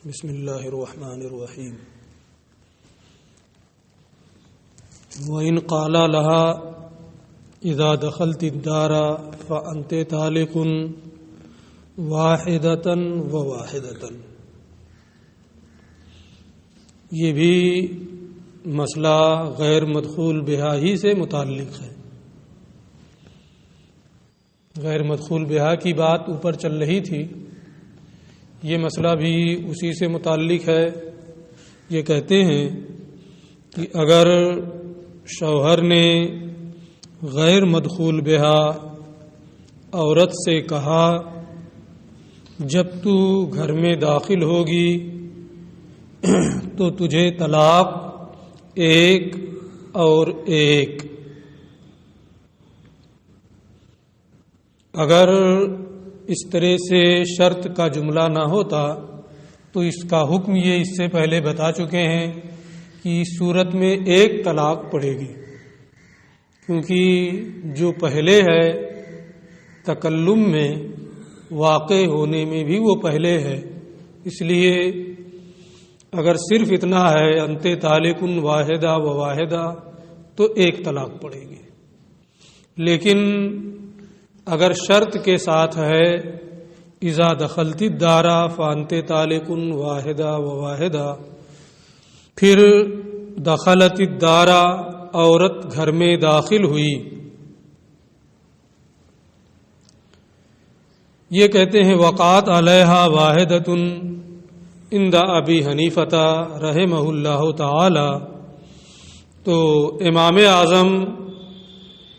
بسم اللہ الرحمن الرحیم وَإِنْ قَالَ لَهَا إِذَا دَخَلْتِ الدَّارَ فَأَنْتِ طَالِقٌ وَاحِدَةً وَوَاحِدَةً، یہ بھی مسئلہ غیر مدخول بہا ہی سے متعلق ہے۔ غیر مدخول بہا کی بات اوپر چل رہی تھی، یہ مسئلہ بھی اسی سے متعلق ہے۔ یہ کہتے ہیں کہ اگر شوہر نے غیر مدخول بہا عورت سے کہا جب تو گھر میں داخل ہوگی تو تجھے طلاق ایک اور ایک، اگر اس طرح سے شرط کا جملہ نہ ہوتا تو اس کا حکم یہ اس سے پہلے بتا چکے ہیں کہ اس صورت میں ایک طلاق پڑے گی، کیونکہ جو پہلے ہے تکلم میں واقع ہونے میں بھی وہ پہلے ہے، اس لیے اگر صرف اتنا ہے انت طالق واحدہ و واحدہ تو ایک طلاق پڑے گی، لیکن اگر شرط کے ساتھ ہے اذا دخلت الدار فانت طالق واحدہ و واحدہ، پھر دخلت الدار عورت گھر میں داخل ہوئی، یہ کہتے ہیں وقعت علیہا واحدۃ عند ابی حنیفہ رحمہ اللہ تعالی، تو امام اعظم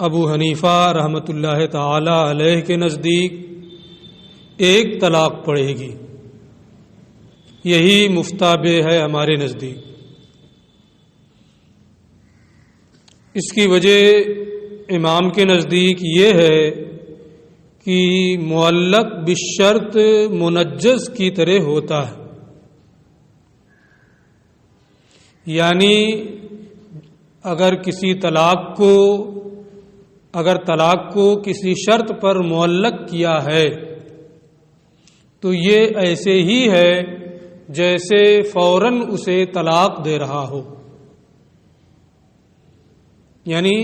ابو حنیفہ رحمۃ اللہ تعالی علیہ کے نزدیک ایک طلاق پڑے گی، یہی مفتابع ہے ہمارے نزدیک۔ اس کی وجہ امام کے نزدیک یہ ہے کہ معلق بالشرط منجز کی طرح ہوتا ہے، یعنی اگر طلاق کو کسی شرط پر معلق کیا ہے تو یہ ایسے ہی ہے جیسے فوراً اسے طلاق دے رہا ہو، یعنی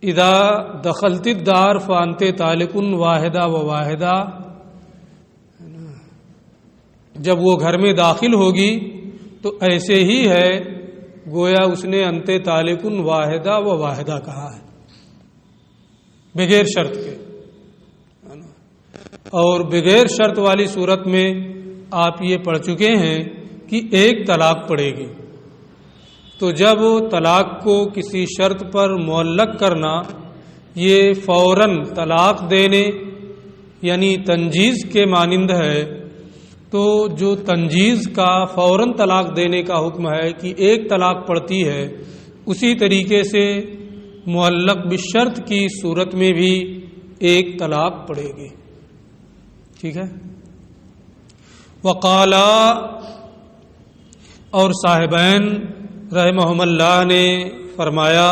اذا دخلت الدار فانت طالق واحدہ و واحدہ، جب وہ گھر میں داخل ہوگی تو ایسے ہی ہے گویا اس نے انت طالق واحدہ و واحدہ کہا ہے بغیر شرط کے، اور بغیر شرط والی صورت میں آپ یہ پڑھ چکے ہیں کہ ایک طلاق پڑے گی۔ تو جب طلاق کو کسی شرط پر معلق کرنا یہ فوراً طلاق دینے یعنی تنجیز کے مانند ہے، تو جو تنجیز کا فوراً طلاق دینے کا حکم ہے کہ ایک طلاق پڑتی ہے، اسی طریقے سے معلق بالشرط کی صورت میں بھی ایک طلاق پڑے گی، ٹھیک ہے۔ وقالا، اور صاحبین رحمہم اللہ نے فرمایا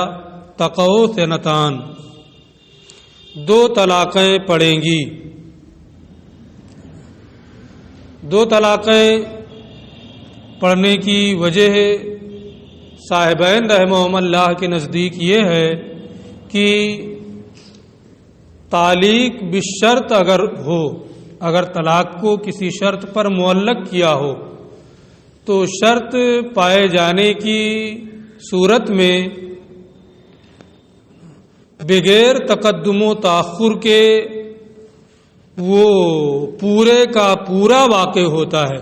تقع ثنتان، دو طلاقیں پڑیں گی۔ دو طلاقیں پڑھنے کی وجہ صاحبین رحمہم اللہ کے نزدیک یہ ہے کہ تعلیق بالشرط اگر طلاق کو کسی شرط پر معلق کیا ہو تو شرط پائے جانے کی صورت میں بغیر تقدم و تاخر کے وہ پورے کا پورا واقع ہوتا ہے،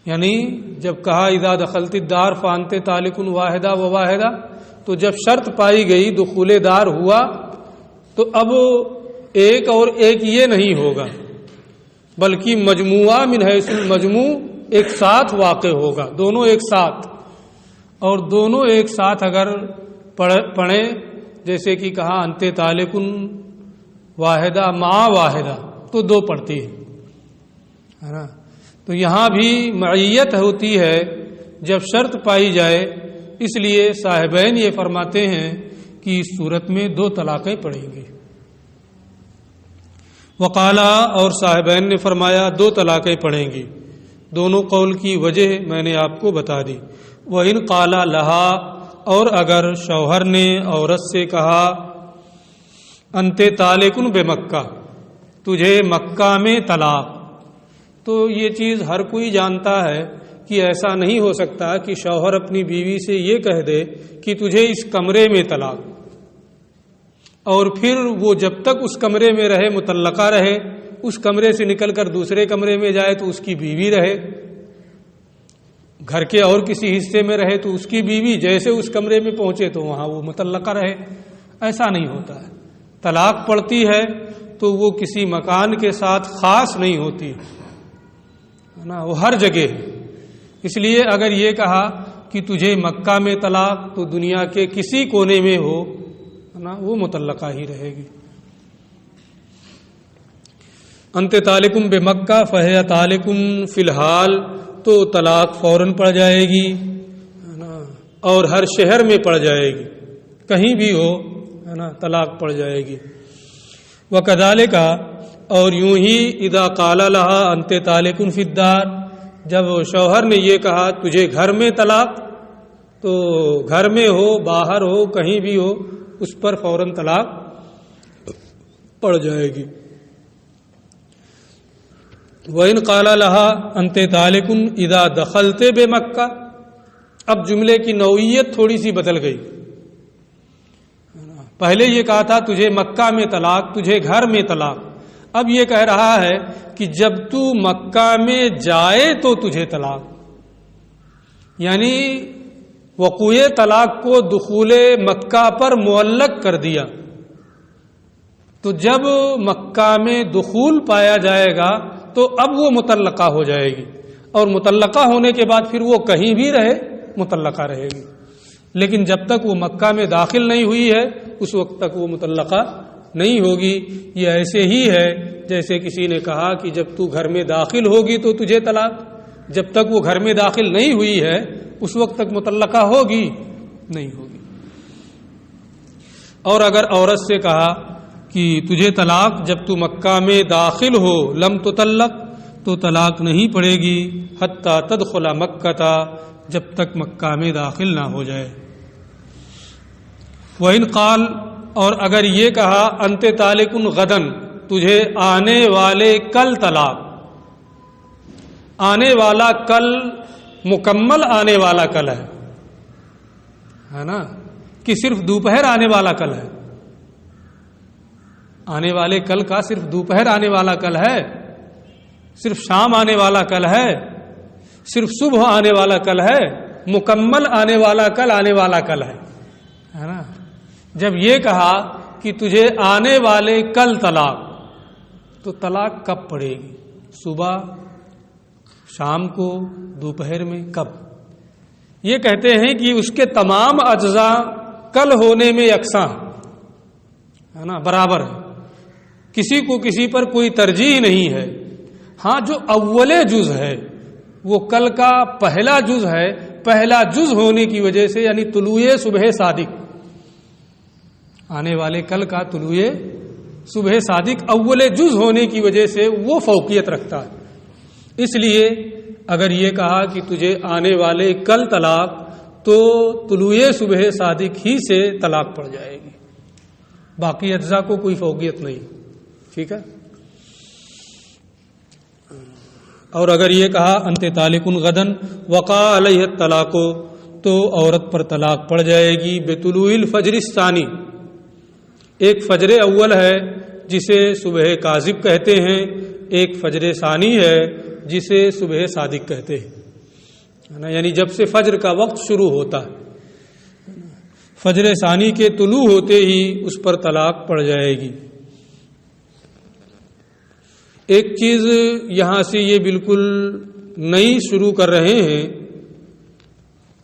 یعنی جب کہا اذا دخلت الدار فانت طالق واحدہ و واحدہ، تو جب شرط پائی گئی دخول دار ہوا تو اب ایک اور ایک یہ نہیں ہوگا، بلکہ مجموعہ من حیث المجموع ایک ساتھ واقع ہوگا، دونوں ایک ساتھ، اور دونوں ایک ساتھ اگر پڑھیں جیسے کہ کہا انت طالق واحدہ مع واحدہ تو دو پڑتی ہے نا، تو یہاں بھی معیت ہوتی ہے جب شرط پائی جائے، اس لیے صاحبین یہ فرماتے ہیں کہ اس صورت میں دو طلاقیں پڑیں گی۔ وقالا اور صاحبین نے فرمایا 2 طلاقیں پڑیں گی. دونوں قول کی وجہ میں نے آپ کو بتا دی. وَإِنْ قَالَ لَهَا اور اگر شوہر نے عورت سے کہا انت طالقن بمکہ تجھے مکہ میں طلاق، تو یہ چیز ہر کوئی جانتا ہے کہ ایسا نہیں ہو سکتا کہ شوہر اپنی بیوی سے یہ کہہ دے کہ تجھے اس کمرے میں طلاق، اور پھر وہ جب تک اس کمرے میں رہے مطلقہ رہے، اس کمرے سے نکل کر دوسرے کمرے میں جائے تو اس کی بیوی رہے، گھر کے اور کسی حصے میں رہے تو اس کی بیوی، جیسے اس کمرے میں پہنچے تو وہاں وہ مطلقہ رہے. ایسا نہیں ہوتا ہے. طلاق پڑتی ہے تو وہ کسی مکان کے ساتھ خاص نہیں ہوتی ہے نا، وہ ہر جگہ ہے. اس لیے اگر یہ کہا کہ تجھے مکہ میں طلاق تو دنیا کے کسی کونے میں ہو نا، وہ مطلقہ ہی رہے گی. انت طالقم بمکہ فہی طالقم فی الحال، تو طلاق فوراً پڑ جائے گی نا، اور ہر شہر میں پڑ جائے گی، کہیں بھی ہو ہے نا طلاق پڑ جائے گی. وکذالک اور یوں ہی اذا قال لها انت طالق فی الدار، جب شوہر نے یہ کہا تجھے گھر میں طلاق، تو گھر میں ہو باہر ہو کہیں بھی ہو اس پر فوراً طلاق پڑ جائے گی. وَإِنْ قَالَ لَهَا أَنْتَ طَالِقٌ إِذَا دَخَلْتَ بِمَكَّةَ، اب جملے کی نوعیت تھوڑی سی بدل گئی. پہلے یہ کہا تھا تجھے مکہ میں طلاق، تجھے گھر میں طلاق، اب یہ کہہ رہا ہے کہ جب تو مکہ میں جائے تو تجھے طلاق، یعنی وقوع طلاق کو دخول مکہ پر معلق کر دیا. تو جب مکہ میں دخول پایا جائے گا تو اب وہ مطلقہ ہو جائے گی، اور مطلقہ ہونے کے بعد پھر وہ کہیں بھی رہے مطلقہ رہے گی. لیکن جب تک وہ مکہ میں داخل نہیں ہوئی ہے اس وقت تک وہ مطلقہ نہیں ہوگی. یہ ایسے ہی ہے جیسے کسی نے کہا کہ جب تو گھر میں داخل ہوگی تو تجھے طلاق، جب تک وہ گھر میں داخل نہیں ہوئی ہے اس وقت تک مطلقہ ہوگی نہیں ہوگی. اور اگر عورت سے کہا کہ تجھے طلاق جب تو مکہ میں داخل ہو، لم تطلق، تو طلاق نہیں پڑے گی حتی تدخل مکہ، جب تک مکہ میں داخل نہ ہو جائے. وَإِنْ قَالَ اور اگر یہ کہا انت طالق غدن، تجھے آنے والے کل طلاق، آنے والا کل مکمل آنے والا کل ہے نا، کہ صرف دوپہر آنے والا کل ہے. آنے والے کل کا صرف دوپہر آنے والا کل ہے، صرف شام آنے والا کل ہے، صرف صبح آنے والا کل ہے، مکمل آنے والا کل ہے نا. جب یہ کہا کہ تجھے آنے والے کل طلاق، تو طلاق کب پڑے گی؟ صبح، شام کو، دوپہر میں، کب؟ یہ کہتے ہیں کہ اس کے تمام اجزاء کل ہونے میں یکساں ہے نا، برابر ہے، کسی کو کسی پر کوئی ترجیح نہیں ہے. ہاں جو اول جز ہے وہ کل کا پہلا جز ہے، پہلا جز ہونے کی وجہ سے، یعنی طلوع صبح صادق، آنے والے کل کا طلوع صبح صادق اول جز ہونے کی وجہ سے وہ فوقیت رکھتا ہے. اس لیے اگر یہ کہا کہ تجھے آنے والے کل طلاق، تو طلوع صبح صادق ہی سے طلاق پڑ جائے گی، باقی اجزاء کو کوئی فوقیت نہیں. ٹھیک ہے. اور اگر یہ کہا انت طالق غدن وقع علیہ الطلاق، تو عورت پر طلاق پڑ جائے گی بطلوع الفجر الثانی. ایک فجر اول ہے جسے صبح کاذب کہتے ہیں، ایک فجر ثانی ہے جسے صبح صادق کہتے ہیں، یعنی جب سے فجر کا وقت شروع ہوتا ہے، فجر ثانی کے طلوع ہوتے ہی اس پر طلاق پڑ جائے گی. ایک چیز یہاں سے یہ بالکل نئی شروع کر رہے ہیں.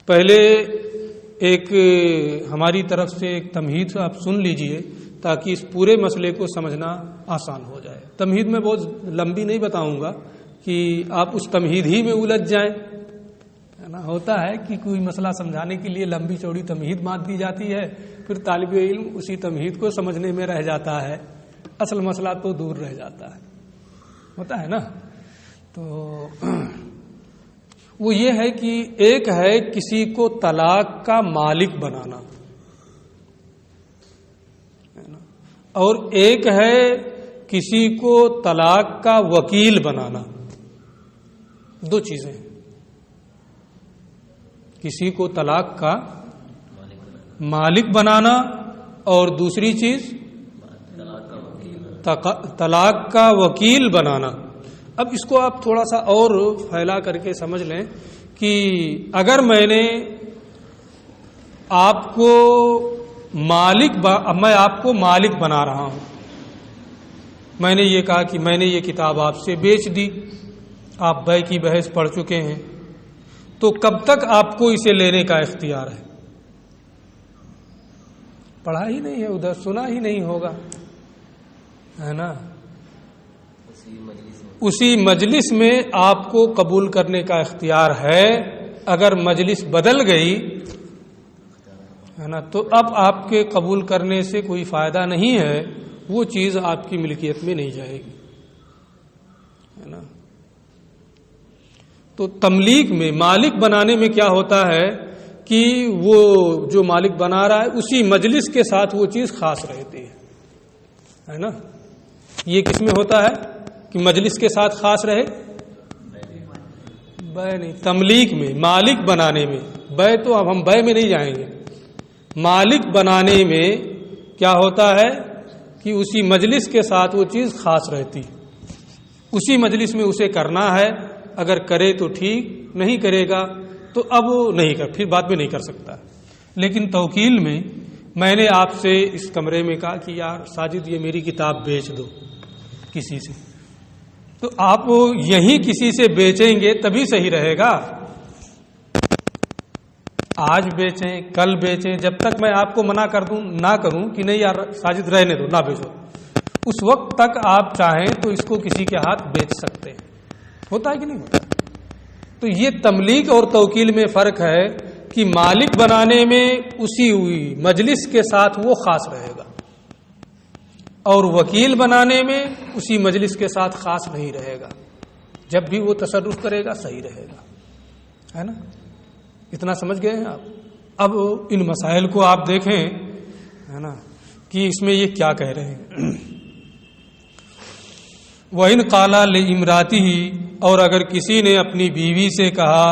پہلے ایک ہماری طرف سے ایک تمہید آپ سن لیجئے تاکہ اس پورے مسئلے کو سمجھنا آسان ہو جائے. تمہید میں بہت لمبی نہیں بتاؤں گا کہ آپ اس تمہید ہی میں الجھ جائیں. ہوتا ہے کہ کوئی مسئلہ سمجھانے کے لیے لمبی چوڑی تمہید باندھ دی جاتی ہے، پھر طالب علم اسی تمہید کو سمجھنے میں رہ جاتا ہے اصل مسئلہ تو دور رہ جاتا ہے، ہوتا ہے نا. تو وہ یہ ہے کہ ایک ہے کسی کو طلاق کا مالک بنانا، اور ایک ہے کسی کو طلاق کا وکیل بنانا. دو چیزیں ہیں. کسی کو طلاق کا مالک بنانا اور دوسری چیز طلاق کا وکیل بنانا. اب اس کو آپ تھوڑا سا اور پھیلا کر کے سمجھ لیں کہ اگر میں نے آپ کو میں آپ کو مالک بنا رہا ہوں، میں نے یہ کہا کہ میں نے یہ کتاب آپ سے بیچ دی، آپ بے کی بحث پڑھ چکے ہیں، تو کب تک آپ کو اسے لینے کا اختیار ہے؟ پڑھا ہی نہیں ہے، ادھر سنا ہی نہیں ہوگا، ہے نا. اسی مجلس میں آپ کو قبول کرنے کا اختیار ہے. اگر مجلس بدل گئی ہے نا تو اب آپ کے قبول کرنے سے کوئی فائدہ نہیں ہے، وہ چیز آپ کی ملکیت میں نہیں جائے گی، ہے نا. تو تملیک میں مالک بنانے میں کیا ہوتا ہے کہ وہ جو مالک بنا رہا ہے اسی مجلس کے ساتھ وہ چیز خاص رہتی ہے نا. یہ کس میں ہوتا ہے کہ مجلس کے ساتھ خاص رہے؟ بے نہیں، تملیک میں، مالک بنانے میں. بے تو اب ہم بے میں نہیں جائیں گے. مالک بنانے میں کیا ہوتا ہے کہ اسی مجلس کے ساتھ وہ چیز خاص رہتی، اسی مجلس میں اسے کرنا ہے. اگر کرے تو ٹھیک، نہیں کرے گا تو اب نہیں کر، پھر بعد میں نہیں کر سکتا. لیکن توکیل میں نے آپ سے اس کمرے میں کہا کہ یار ساجد یہ میری کتاب بیچ دو کسی سے، تو آپ یہیں کسی سے بیچیں گے تبھی صحیح رہے گا. آج بیچیں، کل بیچیں، جب تک میں آپ کو منع کر دوں نہ کروں کہ نہیں یار ساجد رہنے دو نہ بیچو، اس وقت تک آپ چاہیں تو اس کو کسی کے ہاتھ بیچ سکتے ہیں. ہوتا ہے کہ نہیں ہوتا؟ تو یہ تملیک اور توکیل میں فرق ہے کہ مالک بنانے میں اسی مجلس کے ساتھ وہ خاص رہے گا، اور وکیل بنانے میں اسی مجلس کے ساتھ خاص نہیں رہے گا. جب بھی وہ تصرف کرے گا صحیح رہے گا، ہے نا. اتنا سمجھ گئے ہیں آپ؟ اب ان مسائل کو آپ دیکھیں، ہے نا، کہ اس میں یہ کیا کہہ رہے ہیں. وَإِنْ قَالَ لِامْرَأَتِهِ، اور اگر کسی نے اپنی بیوی سے کہا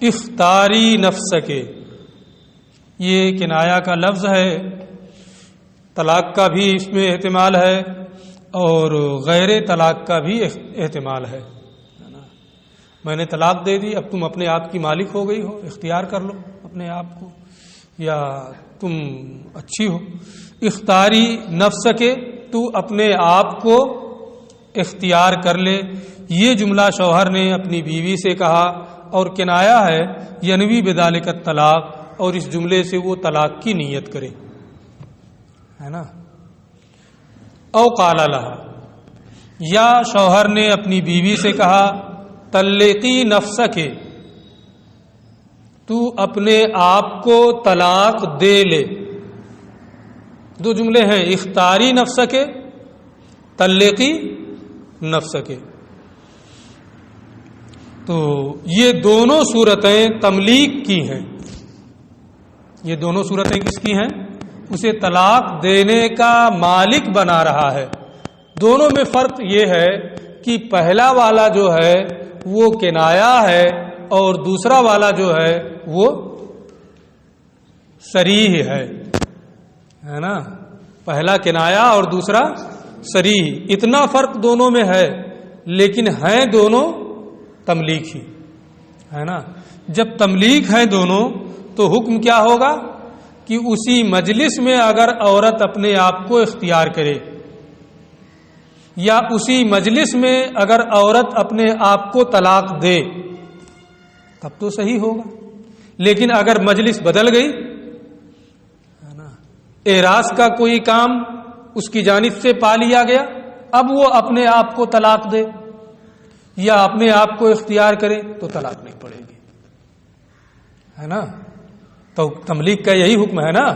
اختاری نفسک، یہ کنایا کا لفظ ہے، طلاق کا بھی اس میں احتمال ہے اور غیر طلاق کا بھی احتمال ہے. میں نے طلاق دے دی، اب تم اپنے آپ کی مالک ہو گئی ہو، اختیار کر لو اپنے آپ کو، یا تم اچھی ہو. اختاری نفسک، تو اپنے آپ کو اختیار کر لے. یہ جملہ شوہر نے اپنی بیوی سے کہا اور کنایا ہے ینوی بذالک الطلاق، اور اس جملے سے وہ طلاق کی نیت کرے، ہے نا. او قال لها، یا شوہر نے اپنی بیوی سے کہا طلقی نفسک، تو اپنے آپ کو طلاق دے لے. دو جملے ہیں، اختاری نفسک، طلقی نفسک. تو یہ دونوں صورتیں تملیک کی ہیں. یہ دونوں صورتیں کس کی ہیں؟ اسے طلاق دینے کا مالک بنا رہا ہے. دونوں میں فرق یہ ہے کہ پہلا والا جو ہے وہ کنایا ہے اور دوسرا والا جو ہے وہ صریح ہے نا. پہلا کنایا اور دوسرا صریح، اتنا فرق دونوں میں ہے، لیکن ہیں دونوں تملیک ہی، ہے نا. جب تملیک ہیں دونوں تو حکم کیا ہوگا کہ اسی مجلس میں اگر عورت اپنے آپ کو اختیار کرے، یا اسی مجلس میں اگر عورت اپنے آپ کو طلاق دے تب تو صحیح ہوگا. لیکن اگر مجلس بدل گئی، ہے نا، اعراض کا کوئی کام اس کی جانب سے پا لیا گیا، اب وہ اپنے آپ کو طلاق دے یا اپنے آپ کو اختیار کرے تو طلاق نہیں پڑے گی، ہے نا. تو تملیک کا یہی حکم ہے نا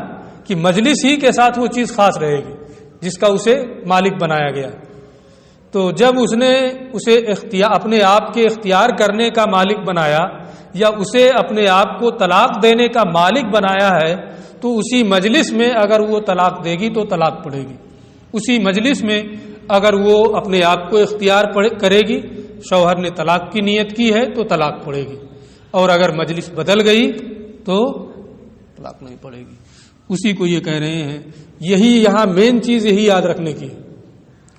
کہ مجلس ہی کے ساتھ وہ چیز خاص رہے گی. جس کا اسے مالک بنایا گیا. تو جب اس نے اسے اپنے آپ کے اختیار کرنے کا مالک بنایا یا اسے اپنے آپ کو طلاق دینے کا مالک بنایا ہے تو اسی مجلس میں اگر وہ طلاق دے گی تو طلاق پڑے گی. اسی مجلس میں اگر وہ اپنے آپ کو اختیار کرے گی، شوہر نے طلاق کی نیت کی ہے تو طلاق پڑے گی، اور اگر مجلس بدل گئی تو طلاق نہیں پڑے گی. اسی کو یہ کہہ رہے ہیں. یہی یہاں مین چیز یہی یاد رکھنے کی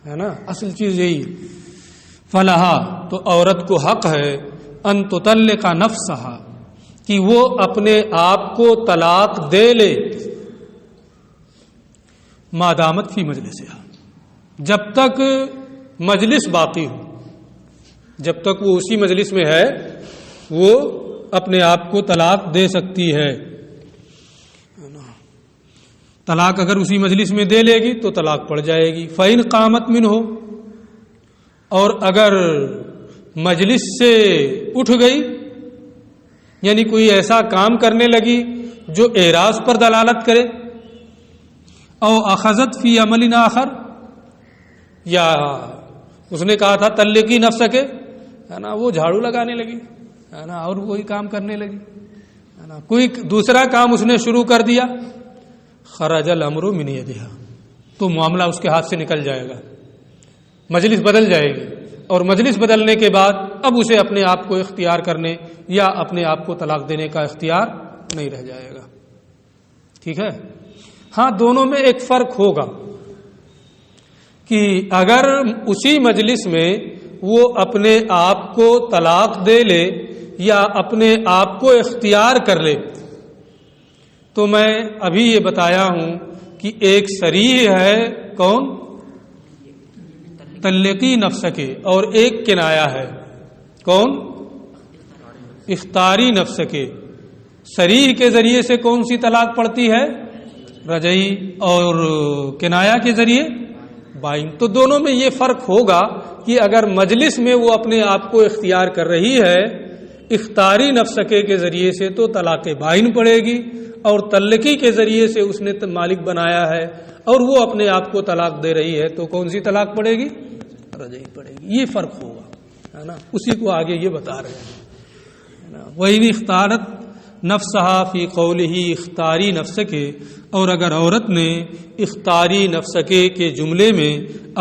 ہے نا، اصل چیز یہی. فلہا تو عورت کو حق ہے ان تطلق نفسہا کہ وہ اپنے آپ کو طلاق دے لے، ما دامت فی مجلسہا، جب تک مجلس باقی ہو، جب تک وہ اسی مجلس میں ہے وہ اپنے آپ کو طلاق دے سکتی ہے. طلاق اگر اسی مجلس میں دے لے گی تو طلاق پڑ جائے گی. فَإِنْ قَامَتْ مِنْهُ، اور اگر مجلس سے اٹھ گئی یعنی کوئی ایسا کام کرنے لگی جو اعراض پر دلالت کرے، او اخذت فی عمل آخر، یا اس نے کہا تھا طلقی نفس کے ہے نا، وہ جھاڑو لگانے لگی ہے نا اور وہی کام کرنے لگی ہے نا، کوئی دوسرا کام اس نے شروع کر دیا، خرج الامر من یدہا، تو معاملہ اس کے ہاتھ سے نکل جائے گا، مجلس بدل جائے گی، اور مجلس بدلنے کے بعد اب اسے اپنے آپ کو اختیار کرنے یا اپنے آپ کو طلاق دینے کا اختیار نہیں رہ جائے گا. ٹھیک ہے. ہاں دونوں میں ایک فرق ہوگا کہ اگر اسی مجلس میں وہ اپنے آپ کو طلاق دے لے یا اپنے آپ کو اختیار کر لے تو میں ابھی یہ بتایا ہوں کہ ایک صریح ہے کون، طلقی نفس کے، اور ایک کنایا ہے کون، اختیاری نفس کے. صریح کے ذریعے سے کون سی طلاق پڑتی ہے، رجعی، اور کنایا کے ذریعے بائن. تو دونوں میں یہ فرق ہوگا کہ اگر مجلس میں وہ اپنے آپ کو اختیار کر رہی ہے اختیاری نفس کے ذریعے سے تو طلاق بائن پڑے گی، اور طلقی کے ذریعے سے اس نے مالک بنایا ہے اور وہ اپنے آپ کو طلاق دے رہی ہے تو کون سی طلاق پڑے گی، رجعی پڑے گی. یہ فرق ہوگا ہے نا، اسی کو آگے یہ بتا رہے ہیں. وَإِنِ اخْتَارَتْ نَفْسَهَا فِي قَوْلِهِ اختیاری نفس کے، اور اگر عورت نے اختیاری نفس کے جملے میں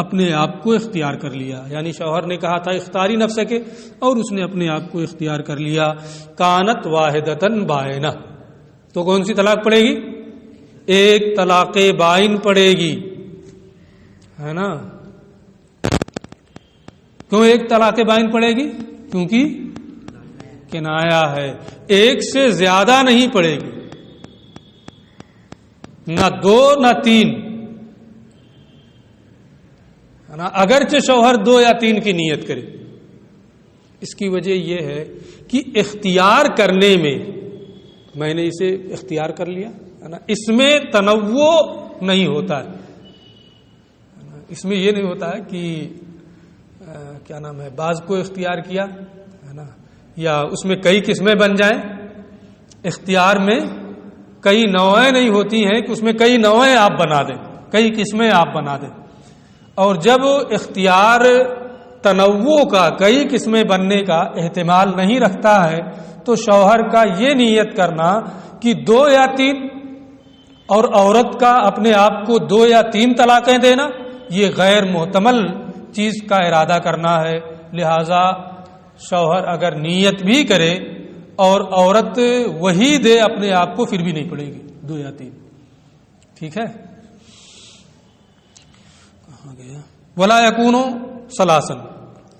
اپنے آپ کو اختیار کر لیا، یعنی شوہر نے کہا تھا اختیاری نفس کے اور اس نے اپنے آپ کو اختیار کر لیا، کانت واحدتاً بائنہ، تو کون سی طلاق پڑے گی، ایک طلاق بائن پڑے گی ہے نا. کیوں ایک طلاق بائن پڑے گی، کیونکہ کنایا ہے، ایک سے زیادہ نہیں پڑے گی، نہ دو نہ تین ہے نا، اگرچہ شوہر 2 یا 3 کی نیت کرے. اس کی وجہ یہ ہے کہ اختیار کرنے میں نے اسے اختیار کر لیا ہے نا، اس میں تنوع نہیں ہوتا ہے، اس میں یہ نہیں ہوتا ہے کہ کیا نام ہے بعض کو اختیار کیا ہے نا، یا اس میں کئی قسمیں بن جائیں. اختیار میں کئی نوعیں نہیں ہوتی ہیں کہ اس میں کئی نوعیں آپ بنا دیں، کئی قسمیں آپ بنا دیں. اور جب اختیار تنوع کا، کئی قسمیں بننے کا احتمال نہیں رکھتا ہے تو شوہر کا یہ نیت کرنا کہ 2 یا 3 اور عورت کا اپنے آپ کو 2 یا 3 طلاقیں دینا، یہ غیر محتمل چیز کا ارادہ کرنا ہے. لہذا شوہر اگر نیت بھی کرے اور عورت وہی دے اپنے آپ کو، پھر بھی نہیں پڑے گی 2 یا 3. ٹھیک ہے. کہاں گیا، ولا یکونو ثلاثا،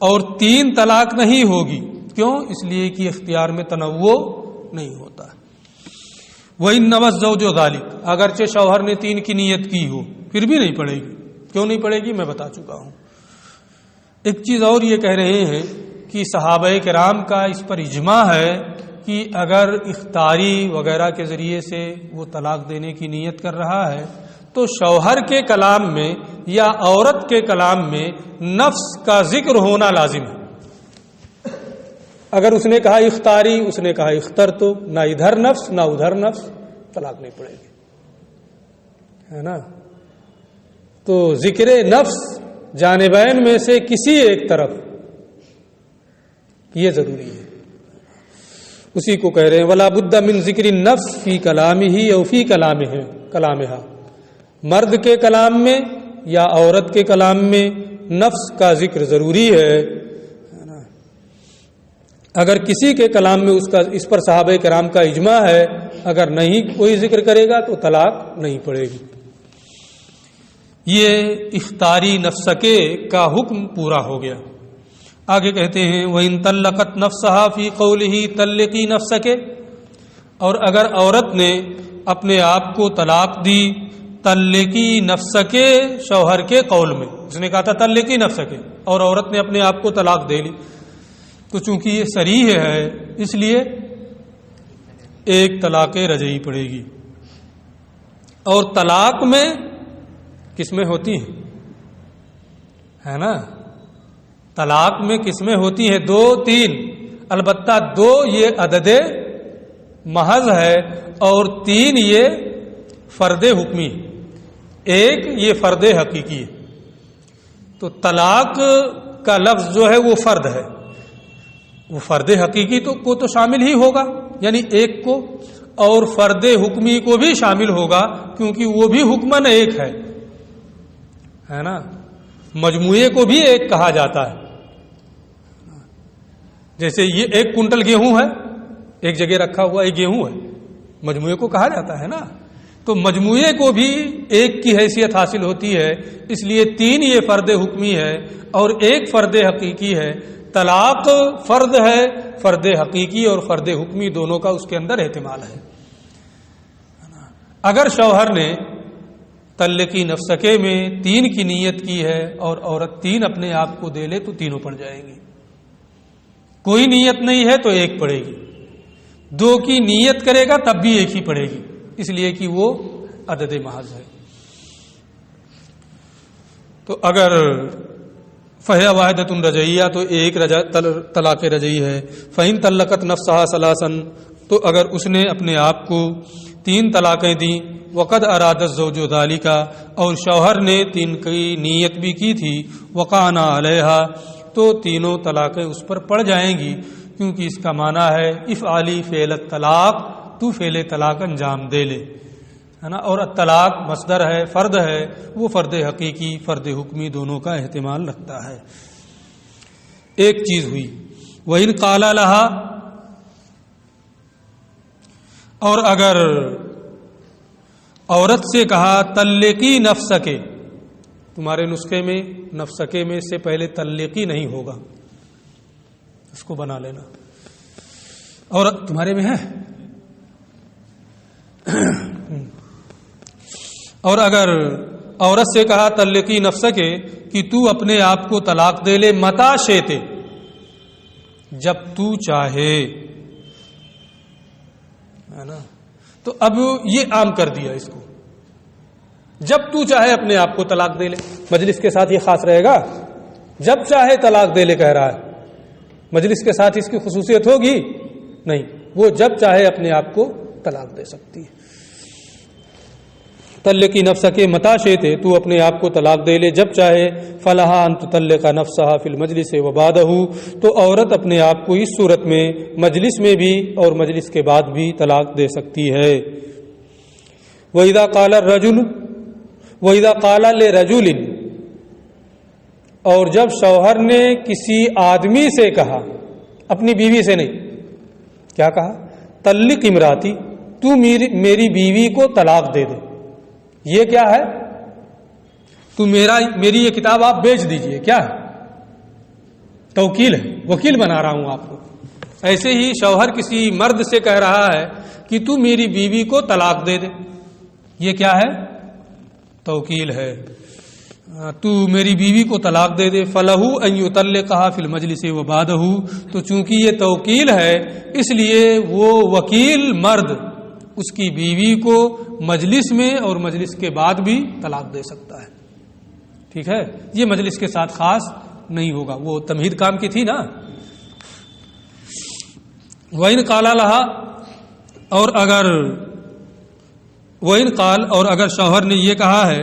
اور 3 طلاق نہیں ہوگی. کیوں؟ اس لیے کہ اختیار میں تنوع نہیں ہوتا. وَإِنْ نَوَى الزَّوْجُ ذَلِكَ، اگرچہ شوہر نے 3 کی نیت کی ہو پھر بھی نہیں پڑے گی. کیوں نہیں پڑے گی میں بتا چکا ہوں. ایک چیز اور یہ کہہ رہے ہیں کہ صحابہ کرام کا اس پر اجماع ہے کہ اگر اختیاری وغیرہ کے ذریعے سے وہ طلاق دینے کی نیت کر رہا ہے تو شوہر کے کلام میں یا عورت کے کلام میں نفس کا ذکر ہونا لازم ہے. اگر اس نے کہا اختیاری، اس نے کہا اختر، تو نہ ادھر نفس نہ ادھر نفس، طلاق نہیں پڑے گی ہے نا. تو ذکر نفس جانبین میں سے کسی ایک طرف یہ ضروری ہے. اسی کو کہہ رہے ہیں ولا بد من ذکر النفس فی کلامہ او فی کلامہا. مرد کے کلام میں یا عورت کے کلام میں نفس کا ذکر ضروری ہے. اگر کسی کے کلام میں اس پر صحابہ کرام کا اجماع ہے، اگر نہیں کوئی ذکر کرے گا تو طلاق نہیں پڑے گی. یہ اختاری نفسکے کا حکم پورا ہو گیا. آگے کہتے ہیں وَإِن طَلَّقَتْ نَفْسَهَا فِي قَوْلِهِ طَلِّقِي نَفْسَكِ. اور اگر عورت نے اپنے آپ کو طلاق دی طلقی نفسکے شوہر کے قول میں، اس نے کہا تھا طلقی نفسکے اور عورت نے اپنے آپ کو طلاق دے لی، تو چونکہ یہ صریح ہے اس لیے ایک طلاق رجعی پڑے گی. اور طلاق میں قسمیں ہوتی ہیں، ہے نا؟ طلاق میں قسمیں ہوتی ہیں 2 3، البتہ 2 یہ عدد محض ہے اور 3 یہ فرد حکمی ہے، 1 یہ فرد حقیقی ہے. تو طلاق کا لفظ جو ہے وہ فرد ہے، وہ فرد حقیقی کو تو شامل ہی ہوگا، یعنی 1 کو، اور فرد حکمی کو بھی شامل ہوگا کیونکہ وہ بھی حکماً 1 ہے نا. مجموعے کو بھی 1 کہا جاتا ہے. جیسے یہ 1 کنٹل گیہوں ہے، ایک جگہ رکھا ہوا ایک گیہوں ہے، مجموعے کو کہا جاتا ہے نا. تو مجموعے کو بھی 1 کی حیثیت حاصل ہوتی ہے، اس لیے 3 یہ فرد حکمی ہے اور 1 فرد حقیقی ہے. طلاق فرد ہے، فرد حقیقی اور فرد حکمی دونوں کا اس کے اندر احتمال ہے. اگر شوہر نے طلقی نفسکے میں 3 کی نیت کی ہے اور عورت 3 اپنے آپ کو دے لے تو تینوں پڑ جائیں گی. کوئی نیت نہیں ہے تو 1 پڑے گی، 2 کی نیت کرے گا تب بھی 1 ہی پڑے گی، اس لیے کہ وہ عدد محض ہے. تو اگر فہیا واحدۃ رجعیہ تو 1 طلاق رجعی ہے. فإن طلقت نفسها ثلاثا، تو اگر اس نے اپنے آپ کو 3 طلاقیں دیں، وقد اراد الزوج ذلك، اور شوہر نے 3 کی نیت بھی کی تھی، وقعنا علیہا، تو تینوں طلاقیں اس پر پڑ جائیں گی، کیونکہ اس کا معنی ہے افعلی فعل الطلاق، تو فعل طلاق انجام دے لے، ہے نا. اور الطلاق مصدر ہے، فرد ہے، وہ فرد حقیقی فرد حکمی دونوں کا احتمال رکھتا ہے. ایک چیز ہوئی وَإِن قَالَ لَهَا، اور اگر عورت سے کہا طلقی نفسکے، تمہارے نسخے میں نفسکے میں سے پہلے طلقی نہیں ہوگا، اس کو بنا لینا، اور تمہارے میں ہے. اور اگر عورت سے کہا طلقی نفسکے کہ تو اپنے آپ کو طلاق دے لے، متا شیتے، جب تو چاہے، ہے نا. تو اب یہ عام کر دیا اس کو، جب تو چاہے اپنے آپ کو طلاق دے لے. مجلس کے ساتھ یہ خاص رہے گا، جب چاہے طلاق دے لے کہہ رہا ہے. مجلس کے ساتھ اس کی خصوصیت ہوگی نہیں، وہ جب چاہے اپنے آپ کو طلاق دے سکتی ہے. طلقی نفسکے متا شئت، تو اپنے آپ کو طلاق دے لے جب چاہے. فلہا ان تطلق نفسہا فی المجلس وبعدہ، تو عورت اپنے آپ کو اس صورت میں مجلس میں بھی اور مجلس کے بعد بھی طلاق دے سکتی ہے. وَإِذَا قَالَ الرَّجُلُ وَإِذَا قَالَ لِرَجُلٍ، اور جب شوہر نے کسی آدمی سے کہا، اپنی بیوی سے نہیں، کیا کہا؟ طلق امراتی، تو میری بیوی کو طلاق دے دے. یہ کیا ہے؟ تو میری یہ کتاب آپ بیچ دیجئے، کیا ہے؟ توکیل ہے، وکیل بنا رہا ہوں آپ کو. ایسے ہی شوہر کسی مرد سے کہہ رہا ہے کہ تو میری بیوی کو طلاق دے دے، یہ کیا ہے؟ توکیل ہے. تو میری بیوی کو طلاق دے دے. فلہو ان یطلقھا فی المجلس وبعدہ، تو چونکہ یہ توکیل ہے اس لیے وہ وکیل مرد اس کی بیوی کو مجلس میں اور مجلس کے بعد بھی طلاق دے سکتا ہے. ٹھیک ہے، یہ مجلس کے ساتھ خاص نہیں ہوگا، وہ تمہید کام کی تھی نا. وَإِن قَالَ لَهَا، اور اگر شوہر نے یہ کہا ہے